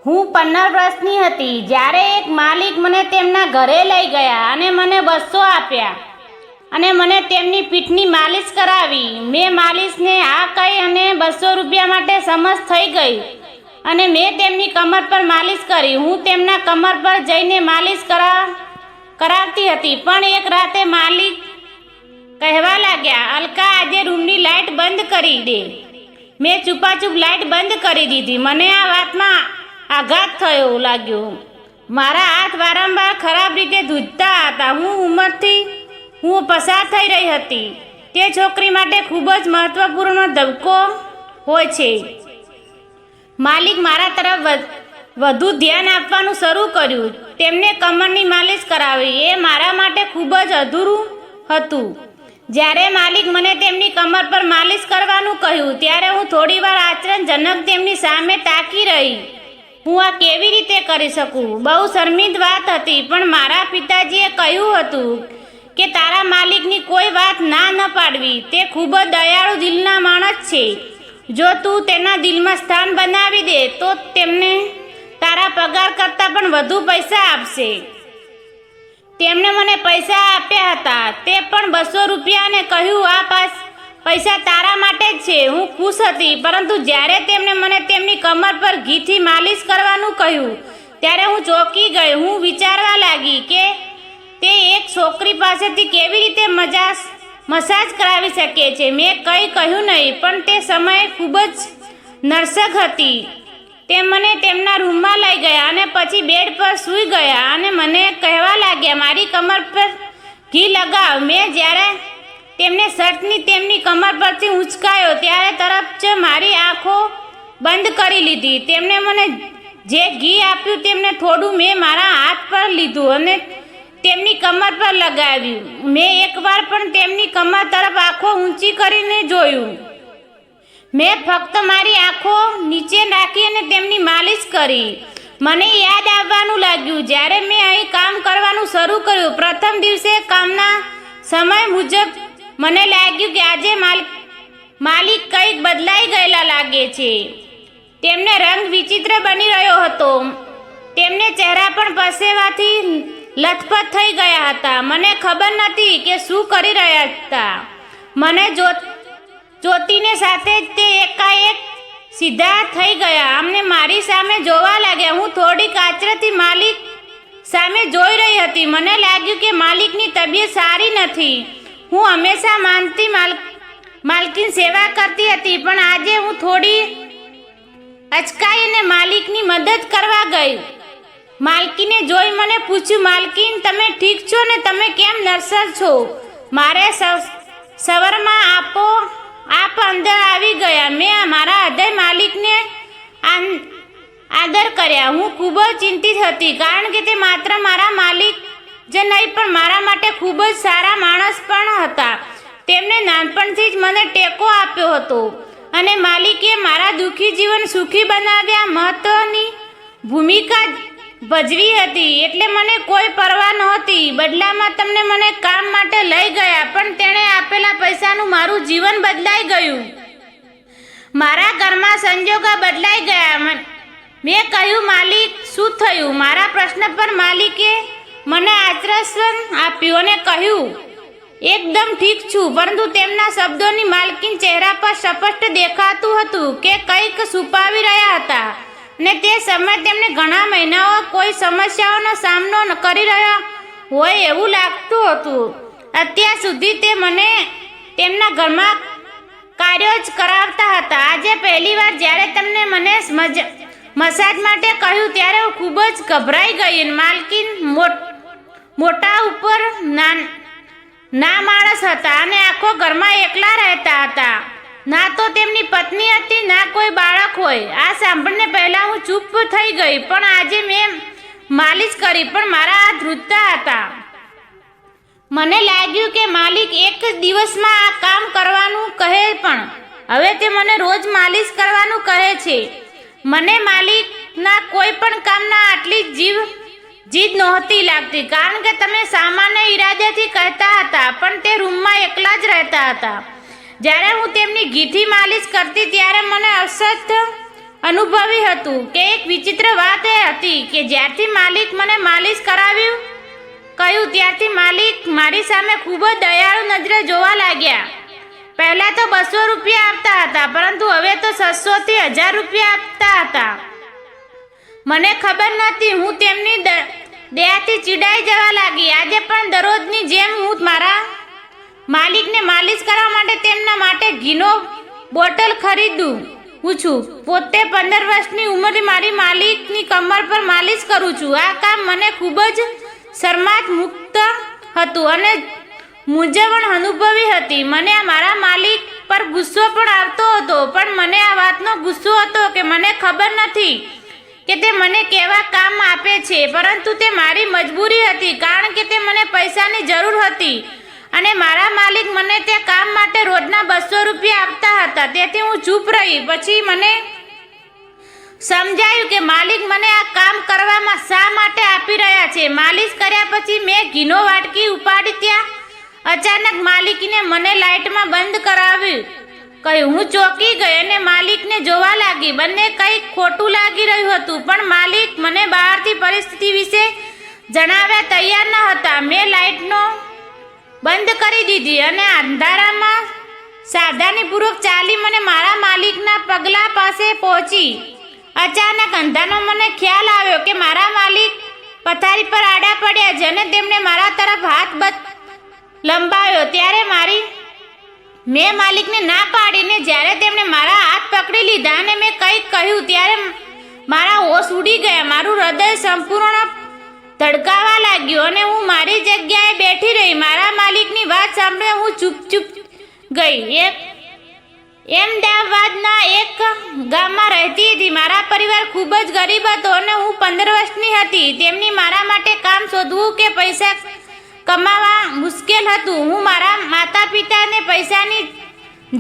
હું 15 વર્ષની હતી જ્યારે એક માલિક મને તેમના ઘરે લઈ ગયા અને મને 200 આપ્યા અને મને તેમની પીઠની માલિશ કરાવી. મેં માલિશને હા કહી અને 200 રૂપિયા માટે સમજ થઈ ગઈ અને મેં તેમની કમર પર માલિશ કરી. હું તેમના કમર પર જઈને માલિશ કરાવતી હતી, પણ એક રાતે માલિક કહેવા લાગ્યા, અલકા, આજે રૂમની લાઇટ બંધ કરી દે. મેં ચૂપાચૂપ લાઇટ બંધ કરી દીધી. મને આ વાતમાં આઘાત થયો લાગ્યો. મારા હાથ વારંવાર ખરાબ રીતે ધ્રુજતા હતા. હું પસાર થઈ રહી હતી. તે છોકરી માટે ખૂબ જ મહત્વપૂર્ણ ધબકો હોય છે. માલિક મારા તરફ વધુ ધ્યાન આપવાનું શરૂ કર્યું. તેમને કમરની માલિશ કરાવી. એ મારા માટે ખૂબ જ અધૂરું હતું. જ્યારે માલિક મને તેમની કમર પર માલિશ કરવાનું કહ્યું ત્યારે હું થોડીવાર આશ્ચર્યજનક તેમની સામે તાકી રહી. હું આ કેવી રીતે કરી શકું? બહુ શર્મિંદ વાત હતી, પણ મારા પિતાજીએ કહ્યું હતું કે તારા માલિકની કોઈ વાત ના ન પાડવી. તે ખૂબ જ દયાળુ દિલના માણસ છે. જો તું તેના દિલમાં સ્થાન બનાવી દે તો તેમને તારા પગાર કરતાં પણ વધુ પૈસા આપશે. તેમણે મને પૈસા આપ્યા હતા, તે પણ 200 રૂપિયા, અને કહ્યું, આ પૈસા તારા માટે જ છે. હું ખુશ હતી, પરંતુ જ્યારે તેમણે મને તેમની કમર પર ઘીથી માલિશ કરવાનું કહ્યું ત્યારે હું ચોંકી ગઈ. હું વિચારવા લાગી કે તે એક છોકરી પાસેથી કેવી રીતે મસાજ કરાવી શકે છે. મેં કંઈ કહ્યું નહીં, પણ તે સમયે ખૂબ જ નરસક હતી. તે મને તેમના રૂમમાં લઈ ગયા અને પછી બેડ પર સૂઈ ગયા અને મને કહેવા લાગ્યા, મારી કમર પર ઘી લગાવ. મેં જ્યારે તેમને શર્ટની તેમની કમર પરથી ઉંચકાયો ત્યારે તરત જ મારી આંખો બંધ કરી લીધી. તેમણે મને જે ઘી આપ્યું તેમને થોડું મેં મારા હાથ પર લીધું અને તેમની કમર પર લગાવ્યું. મેં એકવાર પણ તેમની કમર તરફ આંખો ઊંચી કરીને જોયું. મેં ફક્ત મારી આંખો નીચે રાખી અને તેમની માલિશ કરી. મને યાદ આવવાનું લાગ્યું જ્યારે મેં અહીં કામ કરવાનું શરૂ કર્યું. પ્રથમ દિવસે કામના સમય મુજબ મને લાગ્યું કે આજે માલિક કંઈક બદલાઈ ગયેલા લાગે છે. તેમને રંગ વિચિત્ર બની રહ્યો હતો. તેમને ચહેરા પણ પરસેવાથી લથપથ થઈ ગયા હતા. મને ખબર નથી કે શું કરી રહ્યા હતા. મને જોતીને સાથે જ તે એકાએક સીધા થઈ ગયા અમને મારી સામે જોવા લાગ્યા. હું થોડીક આશ્ચર્યથી માલિક સામે જોઈ રહી હતી. મને લાગ્યું કે માલિકની તબિયત સારી નથી. હું હંમેશા માનતી માલકીન સેવા કરતી હતી, પણ આજે હું થોડી અચકાઈ અને માલિકની મદદ કરવા ગઈ. માલકીને જોઈ મને પૂછ્યું, માલકીન, તમે ઠીક છો ને? તમે કેમ નર્સર છો? મારે સવારમાં આપ અંદર આવી ગયા. મેં મારા હૃદય માલિકને આદર કર્યા. હું ખૂબ જ ચિંતિત હતી, કારણ કે તે માત્ર મારા માલિક જ નહીં પણ મારા માટે ખૂબ જ સારા માણસ પણ હતા. તેમણે નાનપણથી જ મને ટેકો આપ્યો હતો અને માલિકે મારા દુઃખી જીવન સુખી બનાવ્યા મહત્વની ભૂમિકા ભજવી હતી. એટલે મને કોઈ પરવા નહોતી. બદલામાં તમને મને કામ માટે લઈ ગયા, પણ તેણે આપેલા પૈસાનું મારું જીવન બદલાઈ ગયું. મારા ઘરમાં સંજોગો બદલાઈ ગયા. મેં કહ્યું, માલિક, શું થયું? મારા પ્રશ્ન પર માલિકે મને આશ્વાસન આપ્યું અને કહ્યું, એકદમ ઠીક છું. પરંતુ તેમના શબ્દોની માલકીન ચહેરા પર સ્પષ્ટ દેખાતું હતું કે કંઈક છુપાવી રહ્યા હતા ને તે સમયે તેમને ઘણા મહિનાઓ કોઈ સમસ્યાઓનો સામનો કરી રહ્યા હોય એવું લાગતું હતું. અત્યાર સુધી તે મને તેમના ઘરમાં કાર્યો જ કરાવતા હતા. આજે પહેલીવાર જ્યારે તેમને મને મસાજ માટે કહ્યું ત્યારે હું ખૂબ જ ગભરાઈ ગઈ. માલકીન મોટા ઉપર ના માણસ હતા અને આખો ઘરમાં એકલા રહેતા હતા. ના તો તેમની પત્ની હતી, ના કોઈ બાળક હોય. આ સાંભળીને પહેલાં હું ચૂપ થઈ ગઈ, પણ આજે મેં માલિશ કરી પણ મારા હાથ ધ્રુજતા હતા. મને લાગ્યું કે માલિક એક જ દિવસમાં આ કામ કરવાનું કહે, પણ હવે તે મને રોજ માલિશ કરવાનું કહે છે. મને માલિકના કોઈ પણ કામના આટલી જીદ નહોતી લાગતી, કારણ કે તમે સામાન્ય ઈરાદેથી કહેતા હતા, પણ તે રૂમમાં એકલા જ રહેતા હતા. જ્યારે હું તેમની ઘીથી માલિશ કરતી ત્યારે મને અનુભવી હતું કે એક વિચિત્ર વાત એ હતી કે જ્યારથી માલિક મને માલિશ કરાવ્યું કહ્યું ત્યારથી માલિક મારી સામે ખૂબ જ દયાળુ નજરે જોવા લાગ્યા. પહેલાં તો 200 રૂપિયા આપતા હતા, પરંતુ હવે તો 600 થી 1000 રૂપિયા આપતા હતા. મને ખબર નહોતી, હું તેમની દયાથી ચીડાઈ જવા લાગી. આજે પણ દરરોજની જેમ હું મારા માલિકને માલિશ કરવા માટે તેમના માટે ઘીનો બોટલ ખરીદું છું. પોતે 15 વર્ષની ઉંમરે મારી માલિકની કમર પર માલિશ કરું છું. આ કામ મને ખૂબ જ શરમાત મુક્ત હતું અને મૂંઝવણ અનુભવી હતી. મને મારા માલિક પર ગુસ્સો પણ આવતો હતો, પણ મને આ વાતનો ગુસ્સો હતો કે મને ખબર નથી કે તે મને કેવા કામ આપે છે, પરંતુ તે મારી મજબૂરી હતી, કારણ કે તે મને પૈસાની જરૂર હતી અને મારા માલિક મને તે કામ માટે રોજના 200 રૂપિયા આપતા હતા. તેથી હું ચૂપ રહી. પછી મને સમજાયું કે માલિક મને આ કામ કરવામાં શા માટે આપી રહ્યા છે. માલિશ કર્યા પછી મેં ઘીનો વાટકી ઉપાડી ત્યાં અચાનક માલિકને મને લાઇટમાં બંધ કરાવ્યું કહ્યું. હું ચોંકી ગઈ અને માલિકને જોવા લાગી. બંને કંઈક ખોટું લાગી રહ્યું હતું, પણ માલિક મને બહારથી પરિસ્થિતિ વિશે જણાવ્યા તૈયાર ન હતા. મેં લાઇટનો બંધ કરી દીધી અને અંધારામાં સાવધાનીપૂર્વક ચાલી મને મારા માલિકના પગલા પાસે પહોંચી. અચાનક અંધારામાં મને ખ્યાલ આવ્યો કે મારા માલિક પથારી પર આડા પડ્યા છે અને તેમણે મારા તરફ હાથ લંબાવ્યો. ત્યારે મેં માલિકને ના પાડીને જ્યારે તેમણે મારા હાથ પકડી લીધા અને મેં કંઈક કહ્યું ત્યારે મારા હોશ ઉડી ગયા. મારું હૃદય સંપૂર્ણ ધડકાવા લાગ્યું અને હું મારી જગ્યાએ બેઠી રહી. મારા માલિકની વાત સાંભળીને હું ચૂપ ગઈ. અમદાવાદના એક ગામમાં રહેતી હતી. મારા પરિવાર ખૂબ જ ગરીબ હતો અને હું 15 વર્ષની હતી. તેમની મારા માટે કામ શોધવું કે પૈસા કમાવા મુશ્કેલ હતું. હું મારા માતા પિતાને પૈસાની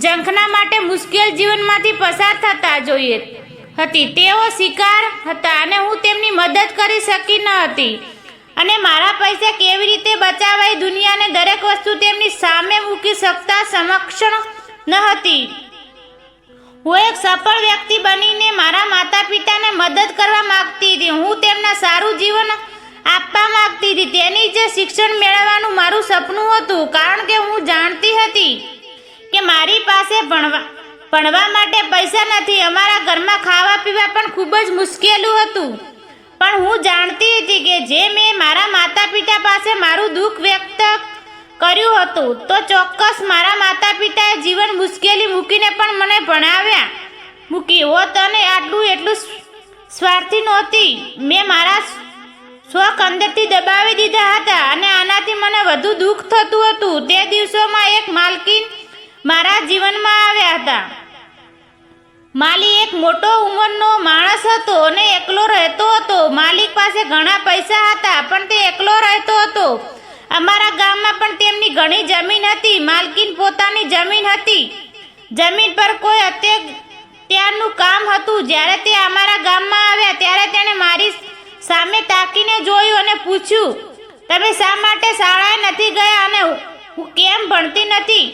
ઝંખના માટે મુશ્કેલ જીવનમાંથી પસાર થતા જોઈ હતી. તેઓ શિકાર હતા અને હું તેમની મદદ કરી શકી ન હતી અને મારા પૈસા કેવી રીતે બચાવાય દુનિયાને દરેક વસ્તુ તેમની સામે મૂકી શકતા સક્ષમ ન હતી. હું એક સફળ વ્યક્તિ બનીને મારા માતા પિતાને મદદ કરવા માંગતી હતી. હું તેમને સારું જીવન આપવા માંગતી હતી. તેની જે શિક્ષણ મેળવવાનું મારું સપનું હતું, કારણ કે હું જાણતી હતી કે મારી પાસે ભણવા માટે પૈસા નથી. અમારા ઘરમાં ખાવા પીવા પણ ખૂબ જ મુશ્કેલ હતું. પણ હું જાણતી હતી કે જે મેં મારા માતા પિતા પાસે મારું દુઃખ વ્યક્ત કર્યું હતું, તો ચોક્કસ મારા માતા પિતાએ જીવન મુશ્કેલી મૂકીને પણ મને ભણાવ્યા મૂકી હોત અને એટલું સ્વાર્થી નહોતી. મેં મારા શોખ અંદરથી દબાવી દીધા હતા અને આનાથી મને વધુ દુઃખ થતું હતું. તે દિવસોમાં એક માલકીન મારા જીવનમાં આવ્યા હતા. માલી એક મોટો ઉંમરનો માણસ હતો અને એકલો રહેતો હતો. માલિક પાસે ઘણા પૈસા હતા, પણ તે એકલો રહેતો હતો. અમારા ગામમાં પણ તેમની ઘણી જમીન હતી. માલકીન પોતાની જમીન હતી. જમીન પર કોઈ અત્યારનું કામ હતું. જ્યારે તે અમારા ગામમાં આવ્યા ત્યારે તેણે મારી સામે તાકીને જોયું અને પૂછ્યું, તમે શા માટે શાળાએ નથી ગયા અને હું કેમ ભણતી નથી?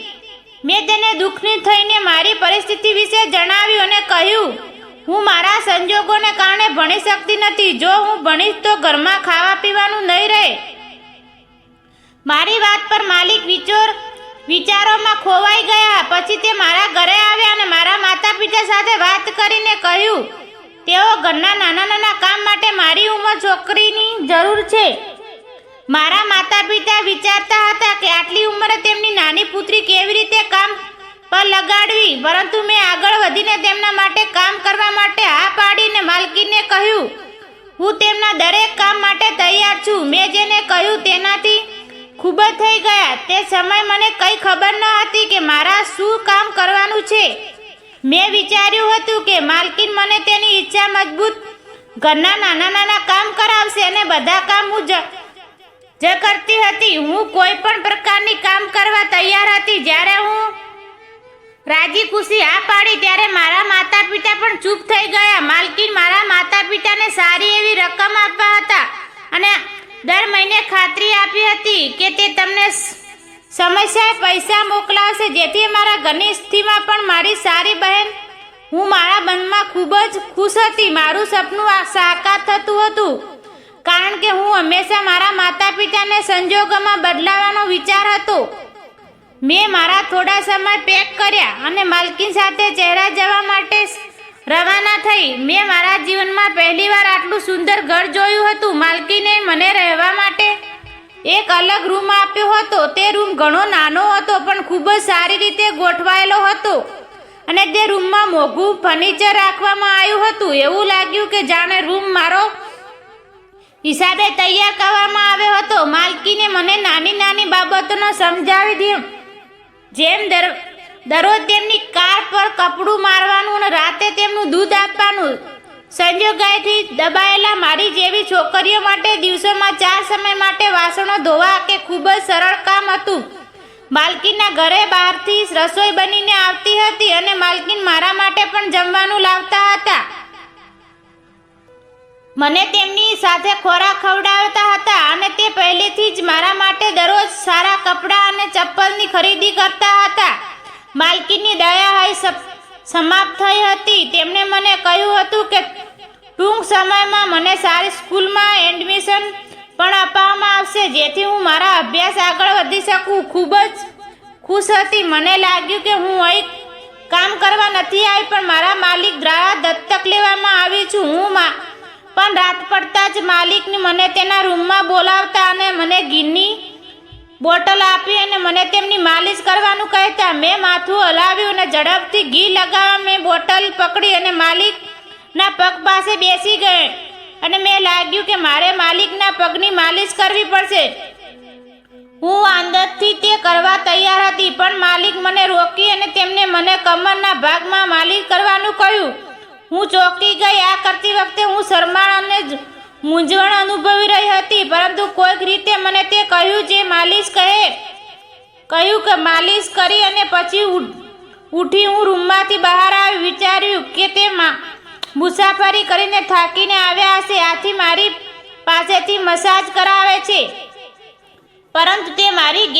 મેં તેને દુઃખની થઈને મારી પરિસ્થિતિ વિશે જણાવ્યું અને કહ્યું, હું મારા સંજોગોને કારણે ભણી શકતી નથી. જો હું ભણીશ તો ઘરમાં ખાવા પીવાનું નહીં રહે. મારી વાત પર માલિક વિચારોમાં ખોવાઈ ગયા. પછી તે મારા ઘરે આવ્યા અને મારા માતા પિતા સાથે વાત કરીને કહ્યું, તેઓ ઘરના નાના કામ માટે મારી ઉંમર છોકરીની જરૂર છે. મારા માતા પિતા વિચારતા હતા કે આટલી ઉંમરે તેમની નાની પુત્રી કેવી રીતે કામ પર લગાડવી, પરંતુ મેં આગળ વધીને તેમના માટે કામ કરવા માટે હા પાડીને માલકીને કહ્યું, હું તેમના દરેક કામ માટે તૈયાર છું. મેં જેને કહ્યું તેનાથી ખૂબ જ થઈ ગયા. તે સમય મને કંઈ ખબર ન હતી કે મારા શું કામ કરવાનું છે. મેં વિચાર્યું હતું કે માલકીન મને તેની ઈચ્છા મજબૂત ઘરના નાના કામ કરાવશે અને બધા કામ હું જ કરતી હતી. હું કોઈ પણ પ્રકારની કામ કરવા તૈયાર હતી. જ્યારે હું રાજી ખુશી હા પાડી ત્યારે મારા માતા પિતા પણ ચૂપ થઈ ગયા. માલકીન મારા માતા પિતાને સારી એવી રકમ આપવા હતા અને દર મહિને ખાતરી આપી હતી કે તે તમને સમયસર પૈસા મોકલાવશે, જેથી મારા ઘરની સ્થિતિમાં પણ મારી સારી બહેન હું મારા મનમાં ખૂબ જ ખુશ હતી. મારું સપનું સાકાર થતું હતું, કારણ કે હું હંમેશા મારા માતા પિતાને સંજોગોમાં બદલાવાનો વિચાર હતો. મેં મારા થોડા સમય પેક કર્યા અને માલકીન સાથે ચહેરા જવા માટે રવાના થઈ. મેં મારા જીવનમાં પહેલીવાર આટલું સુંદર ઘર જોયું હતું. માલકીને મને રહેવા માટે એક અલગ રૂમ આપ્યો હતો. તે રૂમ ઘણો નાનો હતો પણ ખૂબ જ સારી રીતે ગોઠવાયેલો હતો અને તે રૂમમાં મોંઘું ફર્નિચર રાખવામાં આવ્યું હતું. એવું લાગ્યું કે જાણે રૂમ મારો હિસાબે તૈયાર કરવામાં આવ્યો હતો. માલકીને મને નાની નાની બાબતોનો સમજાવી દી, જેમ દરરોજ તેમની કાર પર કપડું મારવાનું અને રાતે તેમનું દૂધ આપવાનું. સંજોગાયથી દબાયેલા મારી જેવી છોકરીઓ માટે દિવસોમાં 4 સમય માટે વાસણો ધોવા કે ખૂબ જ સરળ કામ હતું. માલકીનના ઘરે બહારથી રસોઈ બનીને આવતી હતી અને માલકીન મારા માટે પણ જમવાનું લાવતા હતા. મને તેમની સાથે ખોરાક ખવડાવતા હતા અને તે પહેલેથી જ મારા માટે દરરોજ સારા કપડાં અને ચપ્પલની ખરીદી કરતા હતા. માલકીનની દયા હૈ સમાપ્ત થઈ હતી. તેમણે મને કહ્યું હતું કે ટૂંક સમયમાં મને સારી સ્કૂલમાં એડમિશન પણ આપવામાં આવશે, જેથી હું મારા અભ્યાસ આગળ વધી શકું. ખૂબ જ ખુશ હતી. મને લાગ્યું કે હું અહીં કામ કરવા નથી આવી, પણ મારા માલિક દ્વારા દત્તક લેવામાં આવી છું. હું પણ રાત પડતા જ માલિકને મને તેના રૂમમાં બોલાવતા અને મને ઘીની બોટલ આપી અને મને તેમની માલિશ કરવાનું કહેતા. મેં માથું હલાવ્યું અને ઝડપથી ઘી લગાવવા મેં બોટલ પકડી અને માલિકના પગ પાસે બેસી ગઈ અને મેં લાગ્યું કે મારે માલિકના પગની માલિશ કરવી પડશે. હું અંદરથી તે કરવા તૈયાર હતી, પણ માલિક મને રોકી અને તેમને મને કમરના ભાગમાં માલિશ કરવાનું કહ્યું. હું ચોંકી ગઈ. આ કરતી વખતે હું શરમાળ અને મૂંઝવણ અનુભવી રહી હતી, પરંતુ કોઈક રીતે મને તે કહ્યું કે માલિશ કરી અને પછી ઉઠી હું રૂમમાંથી બહાર આવી. વિચાર્યું કે તે મુસાફરી કરીને થાકીને આવ્યા હશે, આથી મારી પાસેથી મસાજ કરાવે છે. પરંતુ તે મારી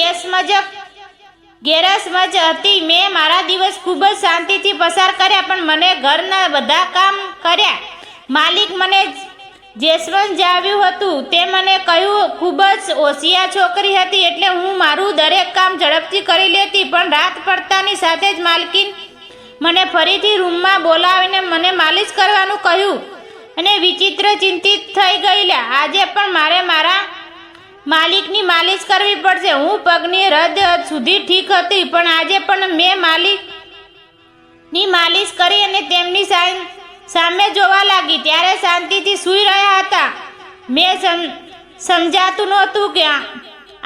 ગેરસમજ હતી. મેં મારા દિવસ ખૂબ જ શાંતિથી પસાર કર્યા, પણ મને ઘરના બધા કામ કર્યા. માલિક મને જેસવંજાવ્યું હતું. તે મને કહ્યું ખૂબ જ હોશિયાર છોકરી હતી, એટલે હું મારું દરેક કામ ઝડપથી કરી લેતી. પણ રાત પડતાની સાથે જ માલકીન મને ફરીથી રૂમમાં બોલાવીને મને માલિશ કરવાનું કહ્યું અને વિચિત્ર ચિંતિત થઈ ગયેલા. આજે પણ મારે મારા માલિકની માલિશ કરવી પડશે. હું પગની હદ સુધી ઠીક હતી, પણ આજે પણ મેં માલિકની માલિશ કરી અને તેમની સામે જોવા લાગી. ત્યારે શાંતિથી સૂઈ રહ્યા હતા. મેં સમજાતું નહોતું કે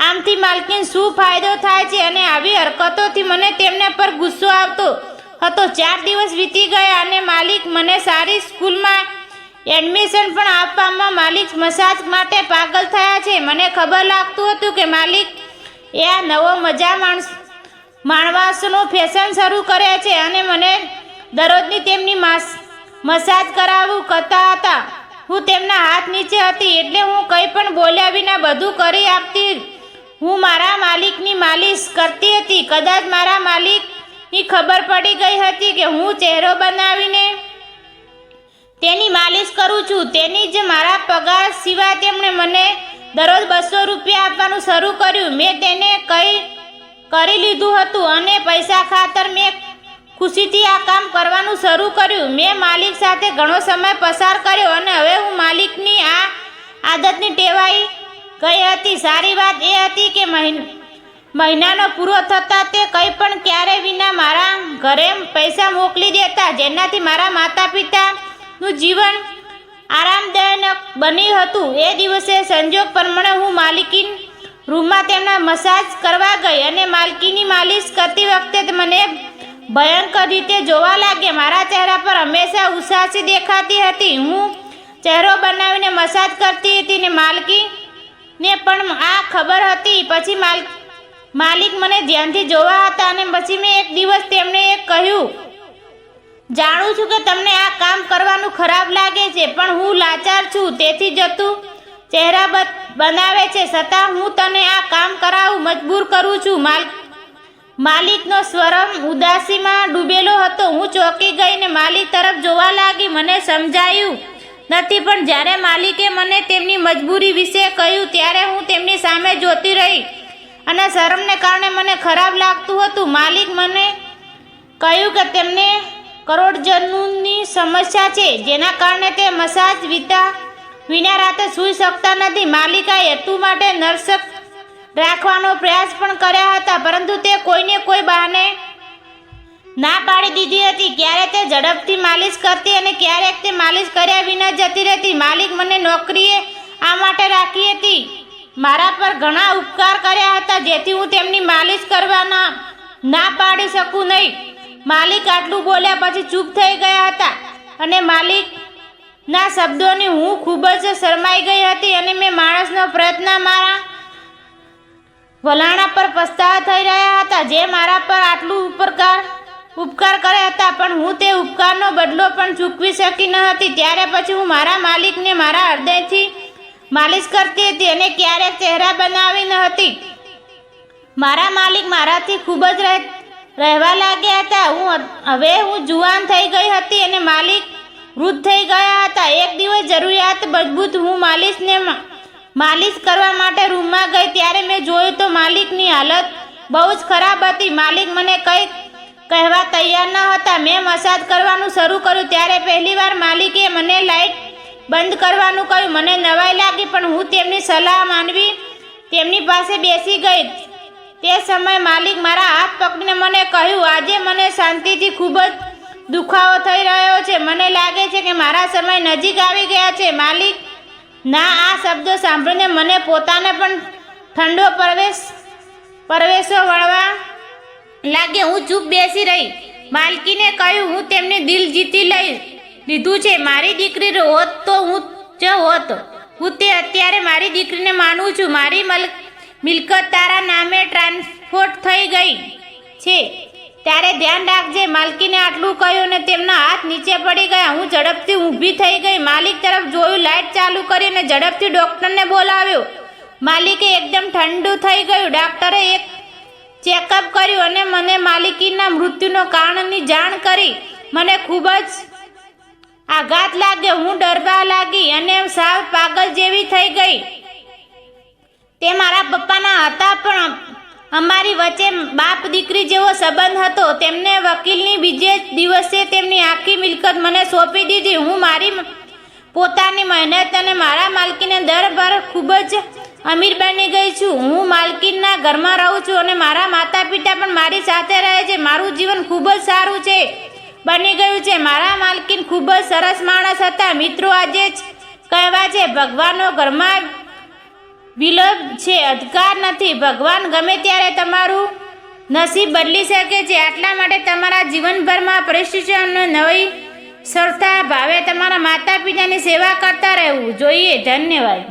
આમથી માલકીન શું ફાયદો થાય છે અને આવી હરકતોથી મને તેમને પર ગુસ્સો આવતો હતો. 4 દિવસ વીતી ગયા અને માલિક મને સારી સ્કૂલમાં એડમિશન પણ આપવામાં માલિક મસાજ માટે પાગલ થયા છે. મને ખબર લાગતું હતું કે માલિક એ આ નવો મજા માણવાનો ફેશન શરૂ કરે છે અને મને દરરોજની તેમની મસાજ કરાવવું કરતા હતા. હું તેમના હાથ નીચે હતી, એટલે હું કંઈ પણ બોલ્યા વિના બધું કરી આપતી. હું મારા માલિકની માલિશ કરતી હતી. કદાચ મારા માલિકની ખબર પડી ગઈ હતી કે હું ચહેરો બનાવીને તેની માલિશ કરું છું. તેની જ મારા પગાર સિવાય તેમણે મને દરરોજ 200 રૂપિયા આપવાનું શરૂ કર્યું. મેં તેને કરી લીધું હતું અને પૈસા ખાતર મેં ખુશીથી આ કામ કરવાનું શરૂ કર્યું. મેં માલિક સાથે ઘણો સમય પસાર કર્યો અને હવે હું માલિકની આ આદતની ટેવાઈ ગઈ હતી. સારી વાત એ હતી કે મહિનાનો પૂરો થતાં તે કંઈ પણ ક્યારે વિના મારા ઘરે પૈસા મોકલી દેતા, જેનાથી મારા માતા પિતાનું જીવન આરામદાયક બન્યું હતું. એ દિવસે સંજોગ પ્રમાણે હું માલિકીન રૂમમાં તેમના મસાજ કરવા ગઈ અને માલકીની માલિશ કરતી વખતે મને ભયંકર રીતે જોવા લાગ્યા. મારા ચહેરા પર હંમેશા ઉદાસી દેખાતી હતી. હું ચહેરો બનાવીને મસાજ કરતી હતી ને માલકીને પણ આ ખબર હતી. પછી માલિક મને ધ્યાનથી જોવા હતા અને પછી મેં એક દિવસ તેમને કહ્યું, જાણું છું કે તમને આ કામ કરવાનું ખરાબ લાગે છે, પણ હું લાચાર છું, તેથી જતું ચહેરા બનાવે છે, છતાં હું તને આ કામ કરાવવું મજબૂર કરું છું. માલિકનો સ્વરમ ઉદાસીમાં ડૂબેલો હતો. હું ચોંકી ગઈને માલિક તરફ જોવા લાગી. મને સમજાયું નથી, પણ જ્યારે માલિકે મને તેમની મજબૂરી વિશે કહ્યું ત્યારે હું તેમની સામે જોતી રહી અને શરમને કારણે મને ખરાબ લાગતું હતું. માલિક મને કહ્યું કે તેમને કરોડરજ્જુની સમસ્યા છે, જેના કારણે તે મસાજ વિના રાતે સૂઈ શકતા નથી. માલિક આ હેતુ માટે નર્સ રાખવાનો પ્રયાસ પણ કર્યા હતા, પરંતુ તે કોઈને કોઈ બહાને ના પાડી દીધી હતી. ક્યારેક તે ઝડપથી માલિશ કરતી અને ક્યારેક તે માલિશ કર્યા વિના જતી રહેતી. માલિક મને નોકરીએ આ માટે રાખી હતી. મારા પર ઘણા ઉપકાર કર્યા હતા, જેથી હું તેમની માલિશ કરવાના ના પાડી શકું નહીં. માલિક આટલું બોલ્યા પછી ચૂપ થઈ ગયા હતા અને માલિકના શબ્દોની હું ખૂબ જ શરમાઈ ગઈ હતી અને મેં માણસનો પ્રયત્ન મારા વલાણા પર પસ્તાવા થઈ રહ્યા હતા, જે મારા પર આટલું ઉપકાર કર્યા હતા, પણ હું તે ઉપકારનો બદલો પણ ચૂકવી શકી ન હતી. ત્યારે પછી હું મારા માલિકને મારા હૃદયથી માલિશ કરતી હતી અને ક્યારેક ચહેરા બનાવી ન હતી. મારા માલિક મારાથી ખૂબ જ રહેવા લાગ્યા હતા. હવે હું જુવાન થઈ ગઈ હતી અને માલિક વૃદ્ધ થઈ ગયા હતા. એક દિવસ જરૂરિયાત મજબૂત હું માલિશ કરવા માટે રૂમમાં ગઈ. ત્યારે મેં જોયું તો માલિકની હાલત બહુ જ ખરાબ હતી. માલિક મને કંઈક કહેવા તૈયાર ન હતા. મેં મસાજ કરવાનું શરૂ કર્યું ત્યારે પહેલીવાર માલિકે મને લાઇટ બંધ કરવાનું કહ્યું. મને નવાઈ લાગી, પણ હું તેમની સલાહ માનવી તેમની પાસે બેસી ગઈ. તે સમયે માલિક મારા હાથ પકડીને મને કહ્યું, આજે મને શાંતિથી ખૂબ જ દુખાવો થઈ રહ્યો છે. મને લાગે છે કે મારા સમય નજીક આવી ગયા છે. માલિક ના આ શબ્દો સાંભળીને મને પોતાને પણ ઠંડો પરવેશો વળવા લાગે. હું ચૂપ બેસી રહી. માલકીને કહ્યું, હું તેમને દિલ જીતી લીધું છે. મારી દીકરી હોત તો હું જ હોત. હું તે અત્યારે મારી દીકરીને માનું છું. મારી મિલકત તારા નામે ટ્રાન્સફર થઈ ગઈ છે. ત્યારે ધ્યાન રાખજે. માલકીને આટલું કહ્યું અને તેમના હાથ નીચે પડી ગયા. હું ઝડપથી ઊભી થઈ ગઈ. માલિક તરફ જોયું, લાઇટ ચાલુ કરી અને ઝડપથી ડૉક્ટરને બોલાવ્યો. માલિકે એકદમ ઠંડુ થઈ ગયું. ડૉક્ટરે એક ચેકઅપ કર્યું અને મને માલિકીના મૃત્યુનો કારણની જાણ કરી. મને ખૂબ જ આઘાત લાગ્યો. હું ડરવા લાગી અને સાવ પાગલ જેવી થઈ ગઈ. તે મારા પપ્પાના હતા, પણ અમારી વચ્ચે બાપ દીકરી જેવો સંબંધ હતો. તેમને વકીલની બીજે દિવસે તેમની આખી મિલકત મને સોંપી દીધી. હું મારી પોતાની મહેનત અને મારા માલકીને દર ખૂબ જ અમીર બની ગઈ છું. હું માલકીનના ઘરમાં રહું છું અને મારા માતા પિતા પણ મારી સાથે રહે છે. મારું જીવન ખૂબ જ સારું બની ગયું છે. મારા માલકીન ખૂબ જ સરસ માણસ હતા. મિત્રો, આજે જ કહેવા છે, ભગવાનનો ઘરમાં વિલોપ છે, અધિકાર નથી. ભગવાન ગમે ત્યારે તમારું નસીબ બદલી શકે છે. આટલા માટે તમારા જીવનભરમાં પરિસ્થિતિઓને નવી સરતા ભાવે તમારા માતા પિતાની સેવા કરતા રહેવું જોઈએ. ધન્યવાદ.